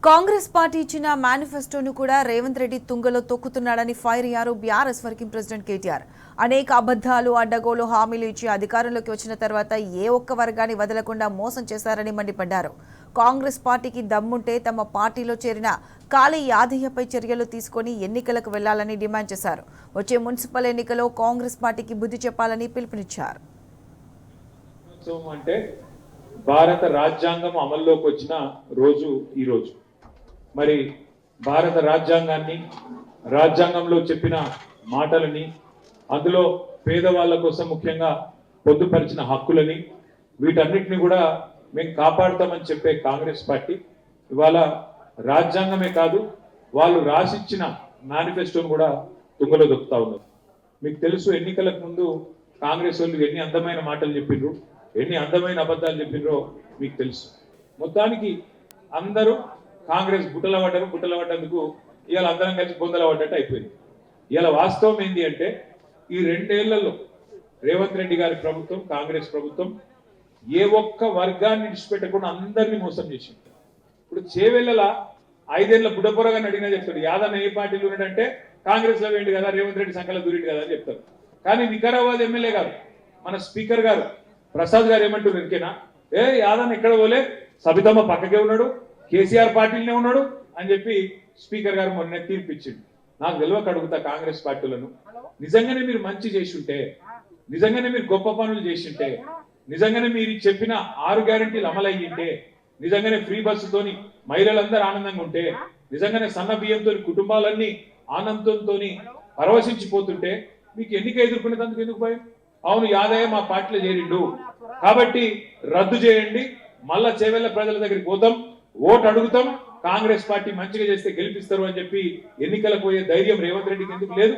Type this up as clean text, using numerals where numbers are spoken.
Congress party ఇచ్చిన మేనిఫెస్టోను కూడా రేవంత్ రెడ్డి తుంగలో తొక్కుతున్నాడని ఫైర్ అయ్యారు బీఆర్ఎస్ వర్కింగ్ ప్రెసిడెంట్ కేటీఆర్. అనేక అబద్ధాలు, అడ్డగోలు హామీలు ఇచ్చి అధికారంలోకి వచ్చిన తర్వాత ఏ ఒక్క వర్గాన్ని వదలకుండా మోసం చేశారని మండిపడ్డారు. కాంగ్రెస్ పార్టీకి దమ్ముంటే తమ పార్టీలో చేరిన కాళీ యాదయ్యపై చర్యలు తీసుకుని ఎన్నికలకు వెళ్లాలని డిమాండ్ చేశారు. వచ్చే మున్సిపల్ ఎన్నికలో కాంగ్రెస్ పార్టీకి బుద్ధి చెప్పాలని పిలుపునిచ్చారు. భారత రాజ్యాంగం అమల్లోకి వచ్చిన రోజు ఈ రోజు. మరి భారత రాజ్యాంగాన్ని, రాజ్యాంగంలో చెప్పిన మాటలని, అందులో పేదవాళ్ళ కోసం ముఖ్యంగా పొందుపరిచిన హక్కులని, వీటన్నిటిని కూడా మేము కాపాడుతామని చెప్పే కాంగ్రెస్ పార్టీ ఇవాళ రాజ్యాంగమే కాదు, వాళ్ళు రాసిచ్చిన మేనిఫెస్టోను కూడా తుంగలో దొక్కుతా ఉన్నారు. మీకు తెలుసు, ఎన్నికలకు ముందు కాంగ్రెస్ వాళ్ళు ఎన్ని అందమైన మాటలు చెప్పిండ్రు, ఎన్ని అందమైన అబద్ధాలు చెప్పిండ్రో మీకు తెలుసు. మొత్తానికి అందరూ కాంగ్రెస్ బుట్టల పడ్డందుకు ఇవాళ అందరం కలిసి బొందల పడ్డట్టు అయిపోయింది. ఇవాళ వాస్తవం ఏంటి అంటే, ఈ 2 ఏళ్లలో రేవంత్ రెడ్డి గారి ప్రభుత్వం, కాంగ్రెస్ ప్రభుత్వం ఏ ఒక్క వర్గాన్ని విడిచిపెట్టకుండా అందరినీ మోసం చేసింది. ఇప్పుడు చేవెళ్ళ 5 ఏళ్ల బుడ్డపొరగాని అడిగినా చెప్తాడు, యాదన్న ఏ పార్టీలు ఉన్నాడంటే కాంగ్రెస్ లో వేయండి కదా, రేవంత్ రెడ్డి సంఖ్యలో దూరిండు కదా అని చెప్తారు. కానీ వికారాబాద్ ఎమ్మెల్యే గారు, మన స్పీకర్ గారు ప్రసాద్ గారు ఏమంటున్నారు, ఇంకేనా యాదన్న ఎక్కడ పోలే, సబితమ్మ పక్కకే ఉన్నాడు, కేసీఆర్ పార్టీలోనే ఉన్నాడు అని చెప్పి స్పీకర్ గారు మొన్న తీర్పిచ్చిండు. నాకు తెలియక అడుగుతా కాంగ్రెస్ పార్టీలను, నిజంగానే మీరు మంచి చేసింటే, నిజంగానే మీరు గొప్ప పనులు చేసింటే, నిజంగానే మీరు చెప్పిన 6 గ్యారెంటీలు అమలయ్యింటే, నిజంగానే ఫ్రీ బస్సుతోని మహిళలందరూ ఆనందంగా ఉంటే, నిజంగానే సన్న బియ్యంతో కుటుంబాలన్నీ ఆనందంతో పరవశించిపోతుంటే మీకు ఎన్నిక ఎదుర్కొనేందుకు ఎందుకు భయం? అవును, యాదయ్య మా పార్టీలో చేరిండు కాబట్టి రద్దు చేయండి, మళ్ళా చేవెళ్ళ ప్రజల దగ్గరికి పోతాం, ఓటు అడుగుతాం, కాంగ్రెస్ పార్టీ మంచిగా చేస్తే గెలిపిస్తారు అని చెప్పి ఎన్నికలకు పోయే ధైర్యం రేవంత్ రెడ్డికి ఎందుకు లేదు?